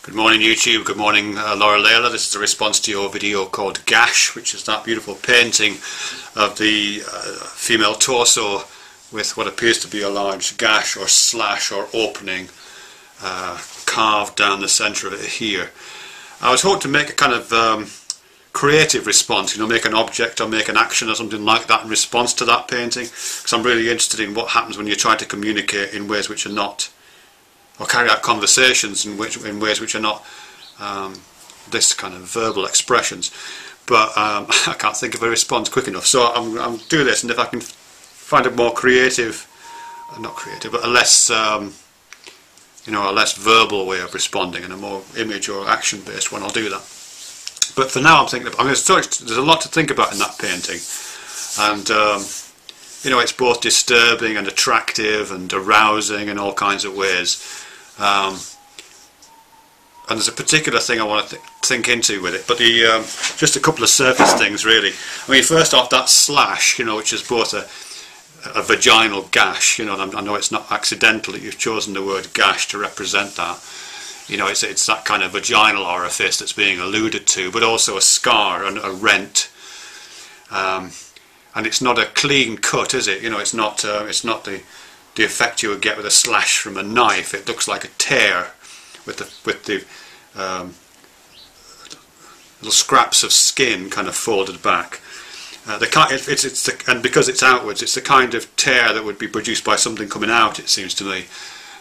Good morning YouTube, good morning loreleila. This is a response to your video called Gash, which is that beautiful painting of the female torso with what appears to be a large gash or slash or opening carved down the centre of it here. I was hoping to make a kind of creative response, make an object or make an action or something like that in response to that painting, because I'm really interested in what happens when you try to communicate in ways which are not, or carry out conversations in ways which are not this kind of verbal expressions. But I can't think of a response quick enough, so I'm do this, and if I can find a more creative, not creative, but a less a less verbal way of responding and a more image or action based one, I'll do that. But for now I'm thinking there's a lot to think about in that painting, and it's both disturbing and attractive and arousing in all kinds of ways. And there's a particular thing I want to think into with it, but just a couple of surface things really. I mean, first off, that slash, which is both a vaginal gash, and I know it's not accidental that you've chosen the word gash to represent that. It's that kind of vaginal orifice that's being alluded to, but also a scar and a rent. And it's not a clean cut, is it? It's not the effect you would get with a slash from a knife. It looks like a tear with the little scraps of skin kind of folded back. And because it's outwards, it's the kind of tear that would be produced by something coming out, it seems to me.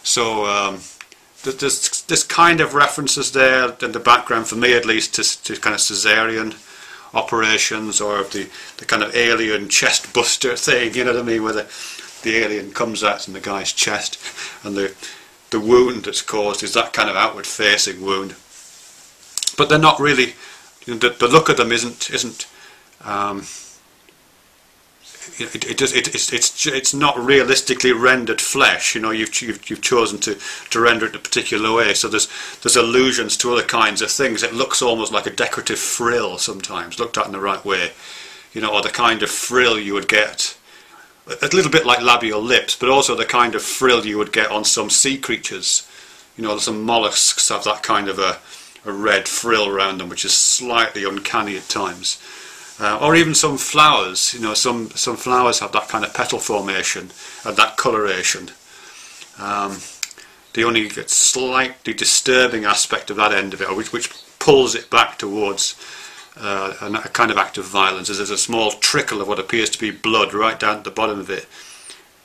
So there's this kind of references there in the background, for me at least, to kind of caesarean operations, or the kind of alien chest buster thing, you know what I mean, where the alien comes out in the guy's chest, and the wound that's caused is that kind of outward facing wound. But they're not really, the look of them isn't it's not realistically rendered flesh. You've chosen to render it a particular way, so there's allusions to other kinds of things. It looks almost like a decorative frill sometimes, looked at in the right way, or the kind of frill you would get, a little bit like labial lips, but also the kind of frill you would get on some sea creatures. Some mollusks have that kind of a red frill around them, which is slightly uncanny at times. Or even some flowers, some flowers have that kind of petal formation and that coloration. The only slightly disturbing aspect of that end of it, which pulls it back towards a kind of act of violence, is there's a small trickle of what appears to be blood right down at the bottom of it,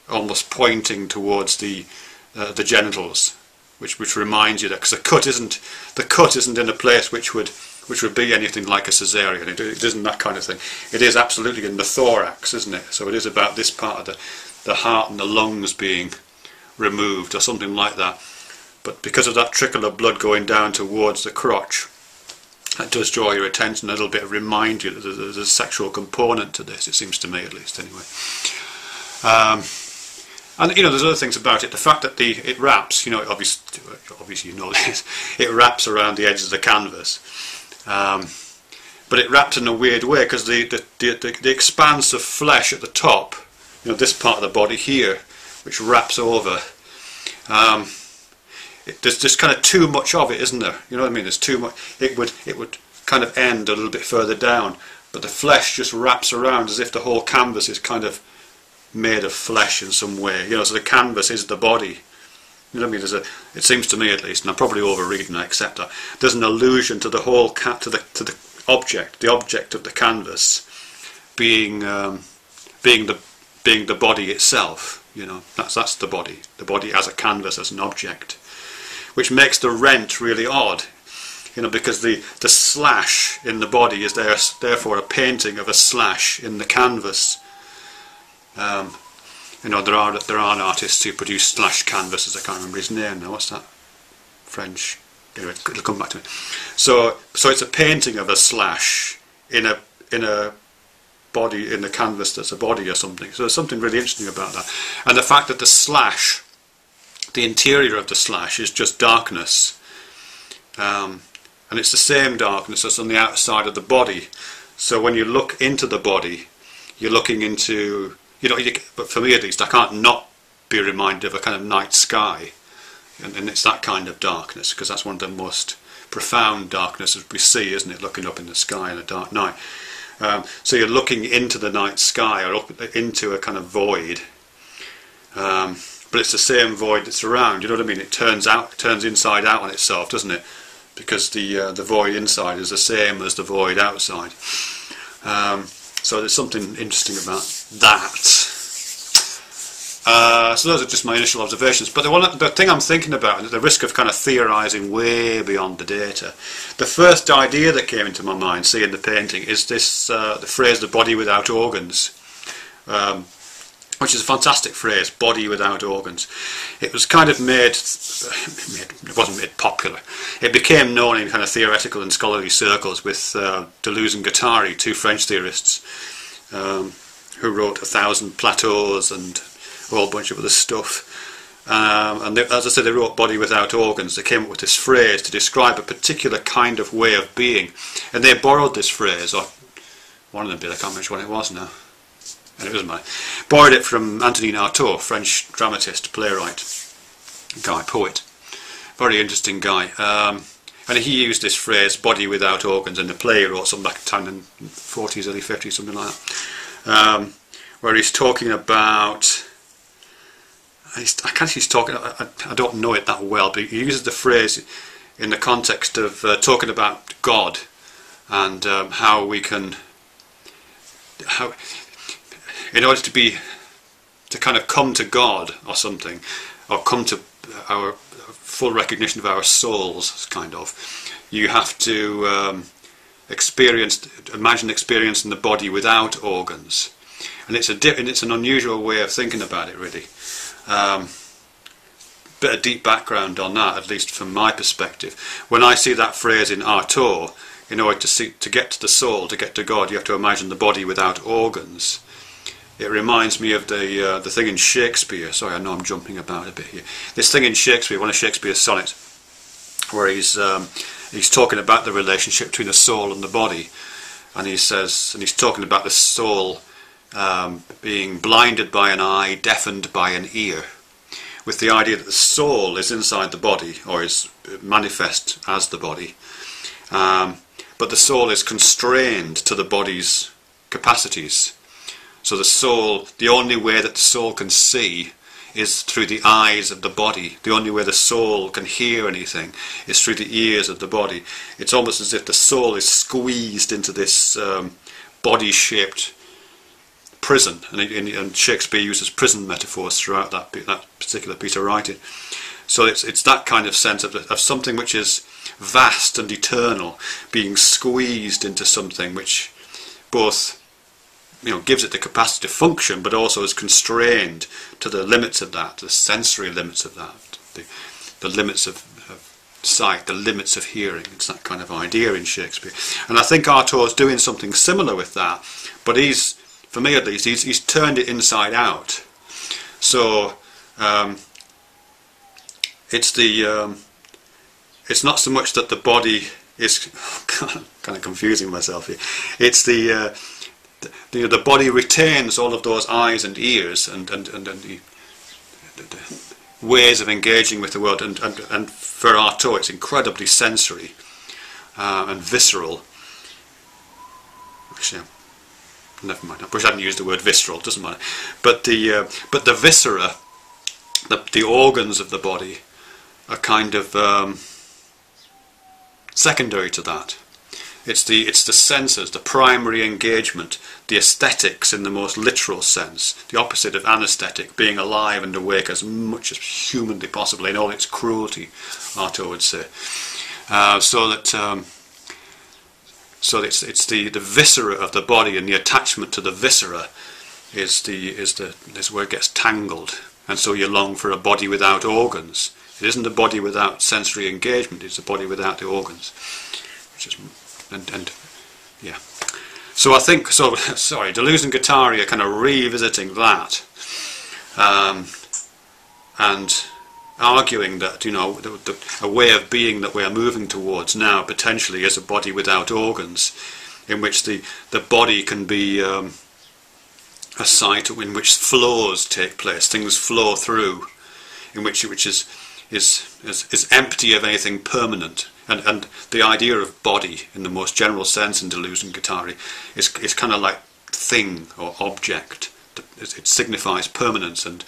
almost pointing towards the genitals, which reminds you that, because the cut isn't in a place which would be anything like a caesarean. It isn't that kind of thing. It is absolutely in the thorax, isn't it? So it is about this part of the heart and the lungs being removed, or something like that. But because of that trickle of blood going down towards the crotch, that does draw your attention a little bit, remind you that there's a sexual component to this, it seems to me at least, anyway. And there's other things about it. The fact that it wraps, obviously you know this, it wraps around the edges of the canvas. But it wraps in a weird way, because the expanse of flesh at the top, this part of the body here, which wraps over, there's just kind of too much of it, isn't there? You know what I mean? There's too much. It would kind of end a little bit further down, but the flesh just wraps around as if the whole canvas is kind of made of flesh in some way. So the canvas is the body. You know what I mean? It seems to me at least, and I'm probably overreading, I accept that, there's an allusion to the whole to the object of the canvas being the body itself. That's the body as a canvas, as an object, which makes the rent really odd. Because the slash in the body is therefore a painting of a slash in the canvas. There are artists who produce slash canvases. I can't remember his name now. What's that? French. Anyway, it'll come back to me. So it's a painting of a slash in a body, in the canvas that's a body or something. So there's something really interesting about that. And the fact that the slash, the interior of the slash, is just darkness, and it's the same darkness as on the outside of the body. So when you look into the body, you're looking into, but for me at least, I can't not be reminded of a kind of night sky. and it's that kind of darkness, because that's one of the most profound darknesses we see, isn't it, looking up in the sky in a dark night. So you're looking into the night sky, or up into a kind of void, but it's the same void that's around, you know what I mean? It turns inside out on itself, doesn't it? Because the void inside is the same as the void outside. So there's something interesting about that. So those are just my initial observations. But the thing I'm thinking about, at the risk of kind of theorising way beyond the data, the first idea that came into my mind, seeing the painting, is this the phrase "the body without organs," which is a fantastic phrase, "body without organs." It was kind of it wasn't made popular. It became known in kind of theoretical and scholarly circles with Deleuze and Guattari, two French theorists, who wrote 1,000 Plateaus and a whole bunch of other stuff. And they, as I said, they wrote "body without organs." They came up with this phrase to describe a particular kind of way of being. And they borrowed this phrase, or one of them did, I can't remember which one it was now. And it was mine. Borrowed it from Antonin Artaud, French dramatist, playwright, guy, poet. Very interesting guy. And he used this phrase, "body without organs," in the play he wrote some back in the 40s, early 50s, something like that. Where he's talking about... I don't know it that well, but he uses the phrase in the context of talking about God and how we can... in order to kind of come to God or something, or come to our full recognition of our souls, kind of, you have to imagine experiencing the body without organs, and it's an unusual way of thinking about it, really. Bit of deep background on that, at least from my perspective. When I see that phrase in Artaud, in order to get to the soul, to get to God, you have to imagine the body without organs. It reminds me of the thing in Shakespeare. Sorry, I know I'm jumping about a bit here. This thing in Shakespeare, one of Shakespeare's sonnets, where he's talking about the relationship between the soul and the body, and he's talking about the soul being blinded by an eye, deafened by an ear, with the idea that the soul is inside the body, or is manifest as the body, but the soul is constrained to the body's capacities. So the soul, the only way that the soul can see is through the eyes of the body. The only way the soul can hear anything is through the ears of the body. It's almost as if the soul is squeezed into this body-shaped prison, and Shakespeare uses prison metaphors throughout that particular piece of writing. So it's that kind of sense of something which is vast and eternal being squeezed into something which both, you know, gives it the capacity to function, but also is constrained to the limits of that, the sensory limits of that, the limits of sight, the limits of hearing. It's that kind of idea in Shakespeare, and I think Artaud's doing something similar with that, but for me at least, he's turned it inside out. So it's not so much that the body is kind of confusing myself here. It's the body retains all of those eyes and ears and the ways of engaging with the world, and for Artaud it's incredibly sensory and visceral. Actually, never mind. I wish I hadn't used the word visceral. Doesn't matter. But the viscera, the organs of the body, are kind of secondary to that. It's the senses, the primary engagement, the aesthetics in the most literal sense, the opposite of anaesthetic, being alive and awake as much as humanly possible in all its cruelty, Artaud would say. So it's the viscera of the body, and the attachment to the viscera is where it gets tangled, and so you long for a body without organs. It isn't a body without sensory engagement; it's a body without the organs, which is yeah. So I think sorry, Deleuze and Guattari are kind of revisiting that, and arguing that, you know, a way of being that we are moving towards now potentially is a body without organs, in which the body can be a site in which flows take place, things flow through, in which is is empty of anything permanent. And the idea of body, in the most general sense in Deleuze and Guattari, is kind of like thing or object. It signifies permanence and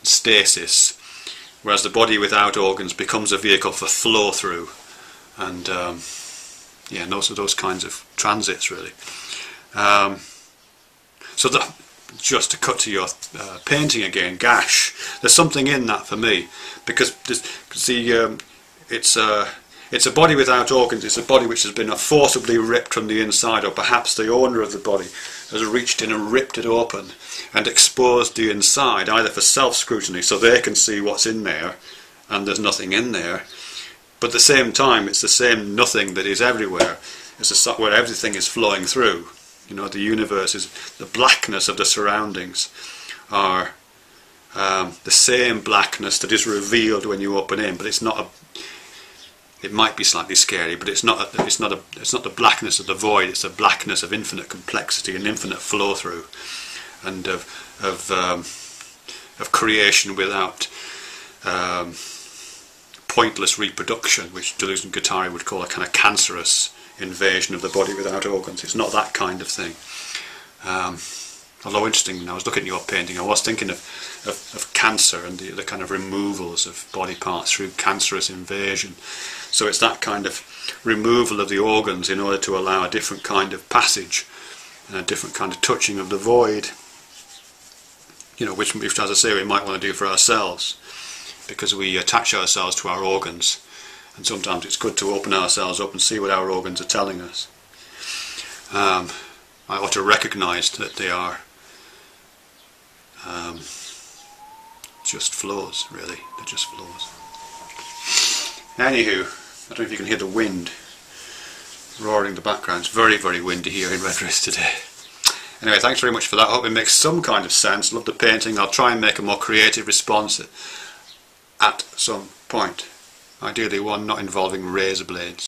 stasis, whereas the body without organs becomes a vehicle for flow through, and yeah, and those kinds of transits really. So that, just to cut to your painting again, Gash, there's something in that for me, because it's a body without organs. It's a body which has been forcibly ripped from the inside, or perhaps the owner of the body has reached in and ripped it open and exposed the inside, either for self-scrutiny, so they can see what's in there and there's nothing in there, but at the same time it's the same nothing that is everywhere. It's where everything is flowing through. You know, the universe is the blackness of the surroundings are the same blackness that is revealed when you open in, but it's not a. It might be slightly scary, but it's not the blackness of the void. It's the blackness of infinite complexity and infinite flow through, and of creation without pointless reproduction, which Deleuze and Guattari would call a kind of cancerous invasion of the body without organs. It's not that kind of thing. Although interesting, when I was looking at your painting, I was thinking of cancer and the kind of removals of body parts through cancerous invasion. So it's that kind of removal of the organs in order to allow a different kind of passage and a different kind of touching of the void. You know, which, as I say, we might want to do for ourselves, because we attach ourselves to our organs. And sometimes it's good to open ourselves up and see what our organs are telling us. I ought to recognise that they are just flows, really. They're just flows. Anywho, I don't know if you can hear the wind roaring in the background. It's very, very windy here in Redruth today. Anyway, thanks very much for that. I hope it makes some kind of sense. Love the painting. I'll try and make a more creative response at some point. Ideally one not involving razor blades.